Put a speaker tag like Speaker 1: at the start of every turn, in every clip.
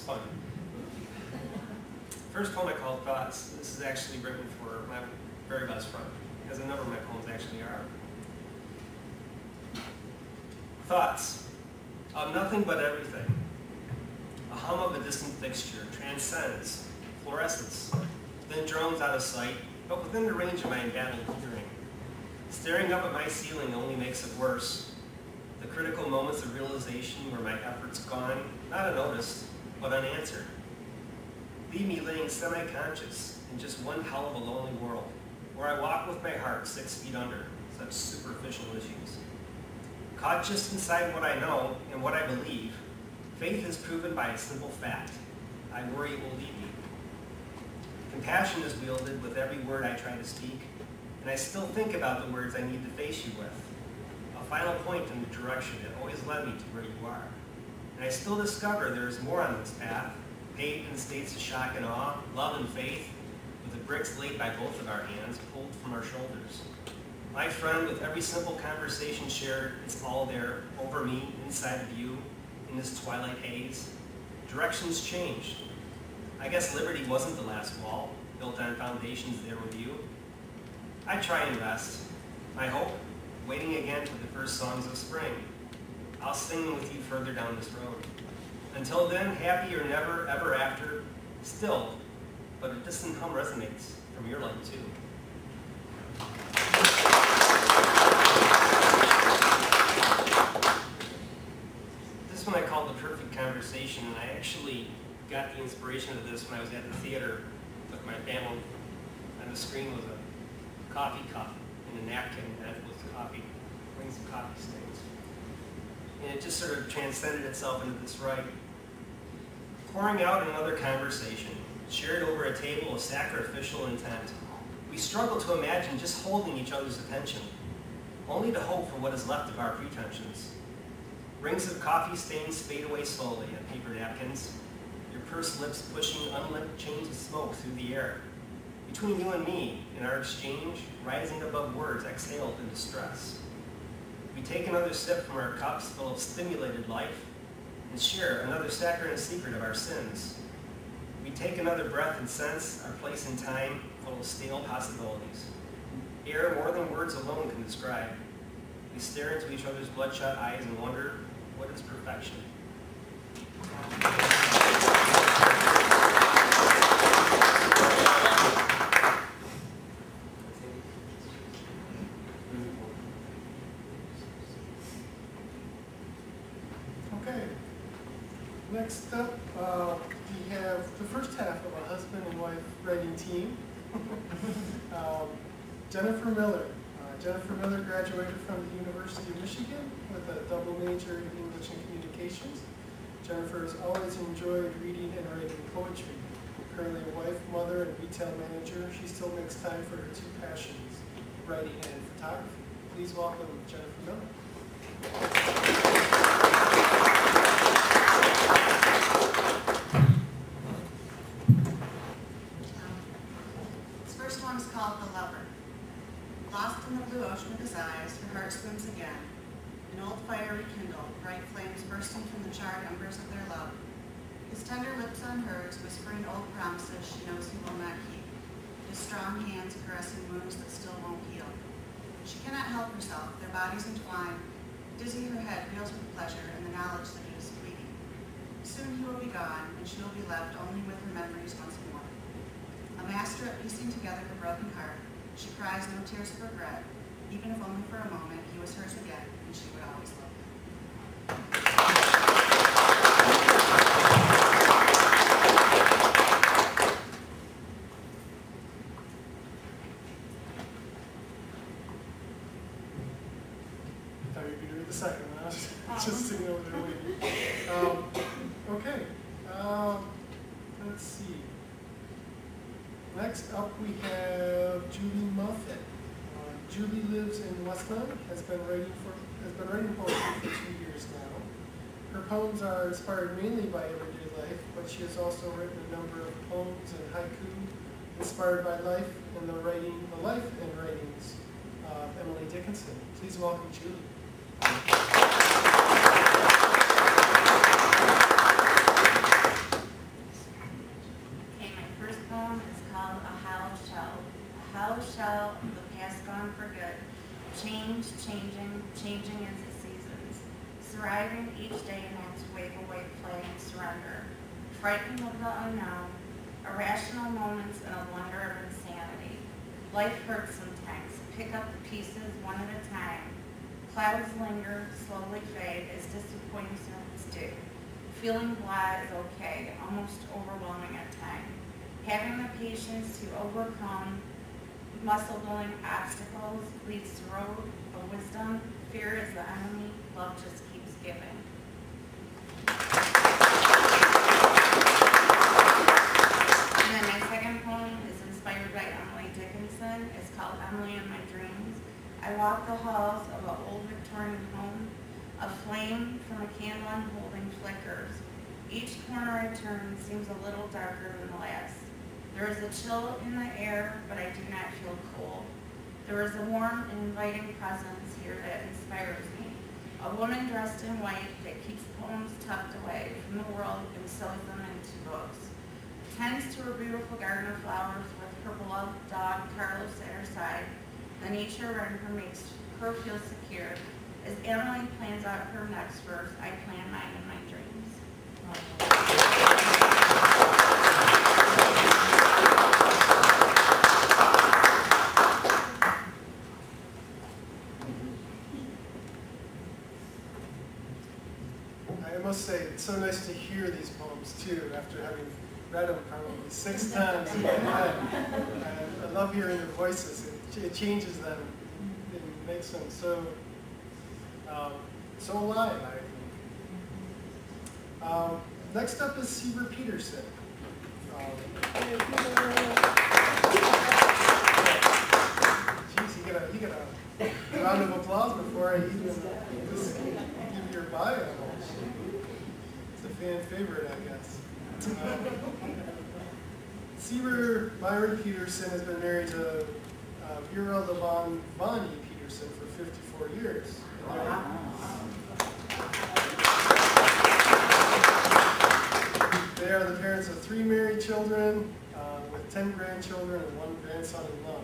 Speaker 1: fun. First poem I called Thoughts. This is actually written for my very best friend, as a number of my poems actually are. Thoughts of nothing but everything. A hum of a distant fixture transcends fluorescence, then drones out of sight, but within the range of my embattled hearing. Staring up at my ceiling only makes it worse. The critical moments of realization where my efforts gone, not unnoticed, but unanswered. Leave me laying semi-conscious in just one hell of a lonely world, where I walk with my heart 6 feet under such superficial issues. Caught just inside what I know and what I believe, faith is proven by a simple fact. I worry it will leave me. Compassion is wielded with every word I try to speak, and I still think about the words I need to face you with. A final point in the direction that always led me to where you are. And I still discover there is more on this path, paved in states of shock and awe, love and faith, with the bricks laid by both of our hands, pulled from our shoulders. My friend, with every simple conversation shared, it's all there, over me, inside of you, in this twilight haze. Directions changed. I guess liberty wasn't the last wall, built on foundations there with you. I try and rest. My hope, waiting again for the first songs of spring. I'll sing with you further down this road. Until then, happy or never, ever after, still, but a distant hum resonates from your light too. This one I called The Perfect Conversation, and I actually got the inspiration of this when I was at the theater with my family. On the screen was a coffee cup and a napkin, and it was coffee, rings of coffee stains. And it just sort of transcended itself into this right. Pouring out another conversation, shared over a table of sacrificial intent. We struggle to imagine just holding each other's attention, only to hope for what is left of our pretensions. Rings of coffee stains fade away slowly on paper napkins, your pursed lips pushing unlit chains of smoke through the air. Between you and me, in our exchange, rising above words exhaled in distress. We take another sip from our cups full of stimulated life and share another saccharine secret of our sins. We take another breath and sense our place in time full of stale possibilities. Air more than words alone can describe. We stare into each other's bloodshot eyes and wonder, what is perfection?
Speaker 2: Okay. Next up, we have the first half of a husband and wife writing team. Jennifer Miller. Jennifer Miller graduated from the University of Michigan with a double major in English and Communications. Jennifer has always enjoyed reading and writing poetry. Currently a wife, mother, and retail manager, she still makes time for her two passions, writing and photography. Please welcome Jennifer Miller.
Speaker 3: This first one is called The Lover. Lost in the blue ocean of his eyes, her heart swims again. An old fire rekindled, bright flames bursting from the charred embers of their love. His tender lips on hers, whispering old promises she knows he will not keep. His strong hands caressing wounds that still won't heal. She cannot help herself, their bodies entwined. Dizzy her head reels with pleasure and the knowledge that it is fleeting. Soon he will be gone, and she will be left only with her memories once more. A master at piecing together her broken heart, she cries no tears of regret, even if only for a moment he was hers again, and she would always love him.
Speaker 2: I thought you were going to read the second one. I was just sitting over there waiting. Okay. Let's see. Next up we have Julie Muffet. Julie lives in Westland, has been writing poetry for 2 years now. Her poems are inspired mainly by everyday life, but she has also written a number of poems and haiku inspired by life and the life and writings of Emily Dickinson. Please welcome Julie.
Speaker 4: striving each day not to wave a white flag and surrender, frightened of the unknown, irrational moments and a wonder of insanity. Life hurts sometimes. Pick up the pieces one at a time. Clouds linger, slowly fade as disappointments do. Feeling blah is okay, almost overwhelming at times. Having the patience to overcome muscle-building obstacles leads to road of wisdom. Fear is the enemy. Love just keeps giving. And then my second poem is inspired by Emily Dickinson. It's called Emily in My Dreams. I walk the halls of an old Victorian home. A flame from a candle I'm holding flickers. Each corner I turn seems a little darker than the last. There is a chill in the air, but I do not feel cold. There is a warm and inviting presence here that inspires me. A woman dressed in white that keeps poems tucked away from the world and sews them into books. Tends to her beautiful garden of flowers with her beloved dog, Carlos, at her side. The nature around her makes her feel secure. As Emily plans out her next verse, I plan mine in my dreams.
Speaker 2: I must say, it's so nice to hear these poems too, after having read them probably 6 times in my head. I love hearing their voices. It changes them. It makes them so alive, I think. Next up is Seaver Peterson. Geez, you get a round of applause before I even just give your bio. It's a fan favorite, I guess. Seaver Myron Peterson has been married to Vera Levon Bonnie Peterson for 54 years. They are the parents of 3 married children with 10 grandchildren and 1 grandson-in-law.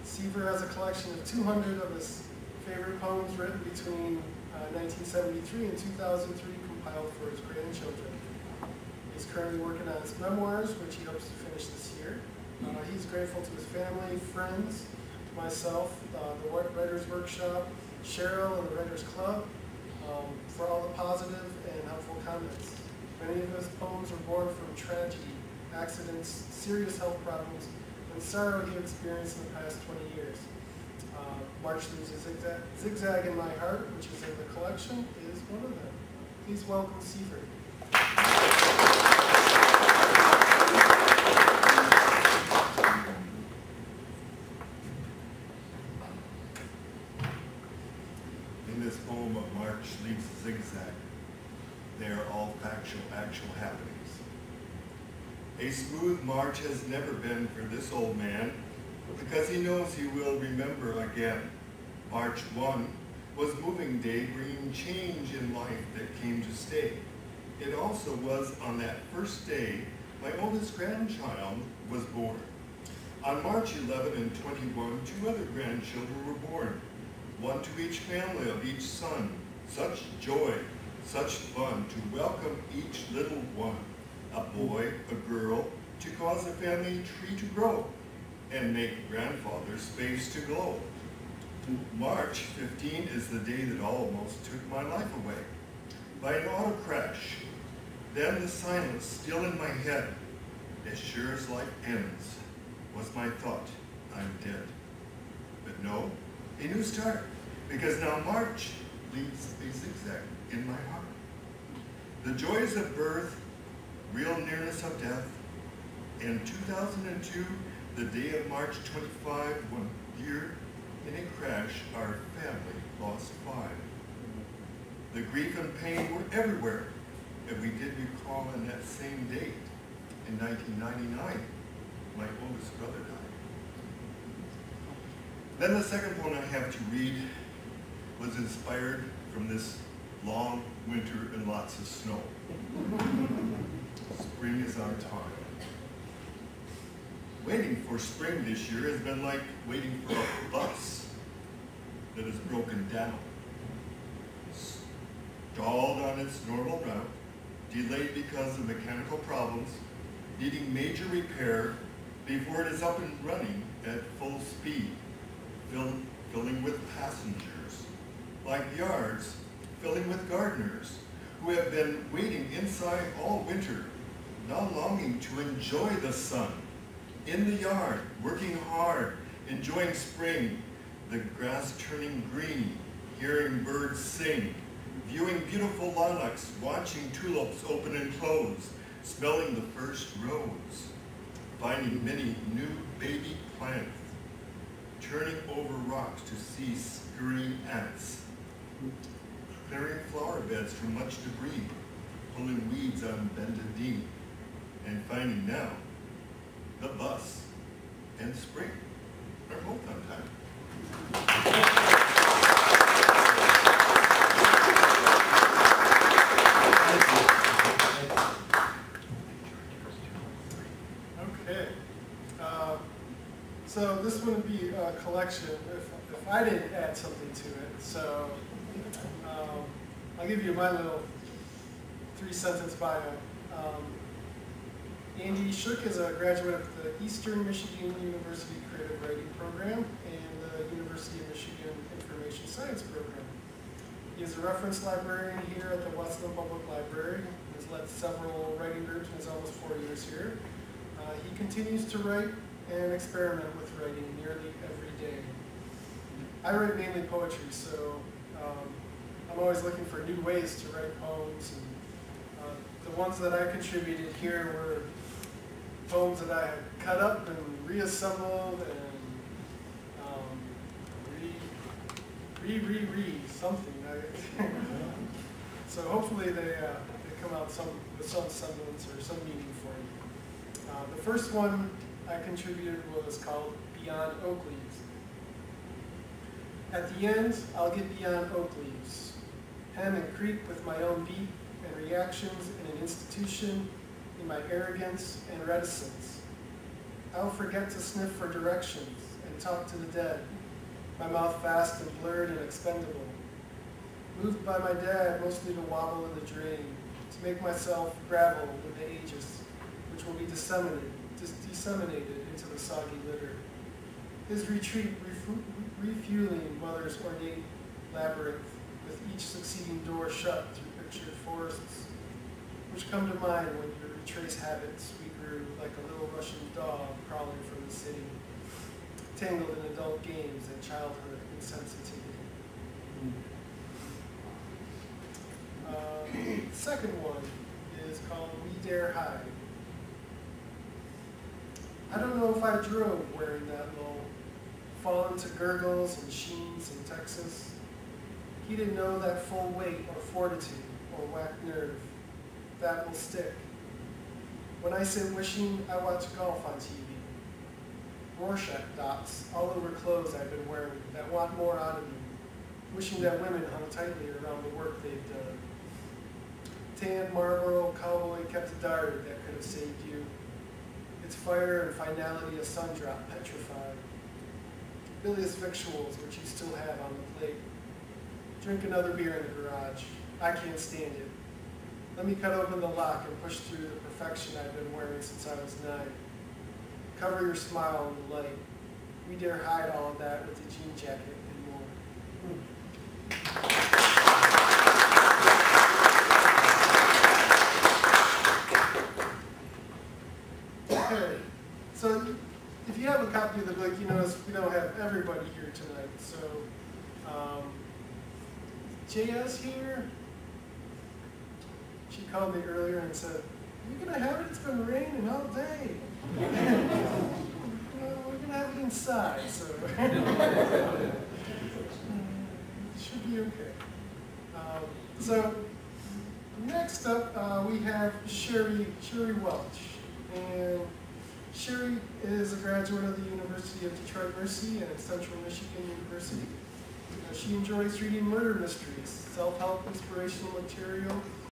Speaker 2: Seaver has a collection of 200 of his favorite poems written between 1973 and 2003, compiled for his grandchildren. He's currently working on his memoirs, which he hopes to finish this year. He's grateful to his family, friends, myself, the Writers' Workshop, Cheryl, and the Writers' Club for all the positive and helpful comments. Many of his poems were born from tragedy, accidents, serious health problems, and sorrow he experienced in the past 20 years. March Leaves a Zigzag in My Heart, which is in the collection, is one of them. Please welcome Seaver.
Speaker 5: In this poem of March Leaves a Zigzag, they are all actual happenings. A smooth march has never been for this old man, because he knows he will remember again. March 1 was moving day, bringing change in life that came to stay. It also was on that first day my oldest grandchild was born. On March 11 and 21, 2 other grandchildren were born, 1 to each family of each son. Such joy, such fun to welcome each little one, a boy, a girl, to cause a family tree to grow and make grandfather's face to glow. March 15 is the day that almost took my life away by an auto crash. Then the silence still in my head, as sure as life ends, was my thought, I'm dead. But no, a new start, because now March leaves a zigzag in my heart. The joys of birth, real nearness of death. In 2002, the day of March 25, 1 year, in a crash, our family lost 5. The grief and pain were everywhere, and we did recall on that same date, in 1999, my oldest brother died. Then the second one I have to read was inspired from this long winter and lots of snow. Spring is our time. Waiting for spring this year has been like waiting for a bus that is broken down. stalled on its normal route, delayed because of mechanical problems, needing major repair before it is up and running at full speed, filling with passengers, like yards filling with gardeners who have been waiting inside all winter, now longing to enjoy the sun, in the yard, working hard, enjoying spring, the grass turning green, hearing birds sing, viewing beautiful lilacs, watching tulips open and close, smelling the first rose, finding many new baby plants, turning over rocks to see scurrying ants, clearing flower beds from much debris, pulling weeds on bended knee, and finding now the bus and spring are both on time.
Speaker 2: Okay. So this wouldn't be a collection if I didn't add something to it. So I'll give you my little 3-sentence bio. Andy Shook is a graduate of the Eastern Michigan University Creative Writing Program and the University of Michigan Information Science Program. He is a reference librarian here at the Westland Public Library. He's led several writing groups in his almost 4 years here. He continues to write and experiment with writing nearly every day. I write mainly poetry, so I'm always looking for new ways to write poems. And the ones that I contributed here were poems that I had cut up and reassembled and something. So hopefully they come out with some semblance or some meaning for you. The first one I contributed was called Beyond Oak Leaves. At the end, I'll get beyond oak leaves, hem and creep with my own beat and reactions in an institution, in my arrogance and reticence. I'll forget to sniff for directions and talk to the dead, my mouth fast and blurred and expendable. Moved by my dad mostly to wobble in the drain, to make myself gravel with the aegis, which will be disseminated into the soggy litter. His retreat refueling mother's ornate labyrinth, with each succeeding door shut through pictured forests, which come to mind when you retrace habits we grew like a little Russian dog crawling from the city, tangled in adult games and childhood insensitivity. The second one is called We Dare Hide. I don't know if I drove wearing that lull, fallen to gurgles and sheens in Texas. He didn't know that full weight or fortitude or whack nerve. That will stick. When I sit wishing, I watch golf on TV. Rorschach dots all over clothes I've been wearing that want more out of me, wishing that women hung tightly around the work they've done. Tan Marlboro cowboy kept a dart that could have saved you. Its fire and finality a sun drop petrified. Bilious victuals which you still have on the plate. Drink another beer in the garage. I can't stand it. Let me cut open the lock and push through the perfection I've been wearing since I was 9. Cover your smile in the light. We dare hide all of that with a jean jacket and more. Okay, so if you have a copy of the book, you notice we don't have everybody here tonight. So JS here, she called me earlier and said, "You're gonna have it? It's been raining all day." Well, we're gonna have it inside, so it should be okay. So next up, we have Sherry Welch, and Sherry is a graduate of the University of Detroit Mercy and Central Michigan University. She enjoys reading murder mysteries, self-help inspirational material,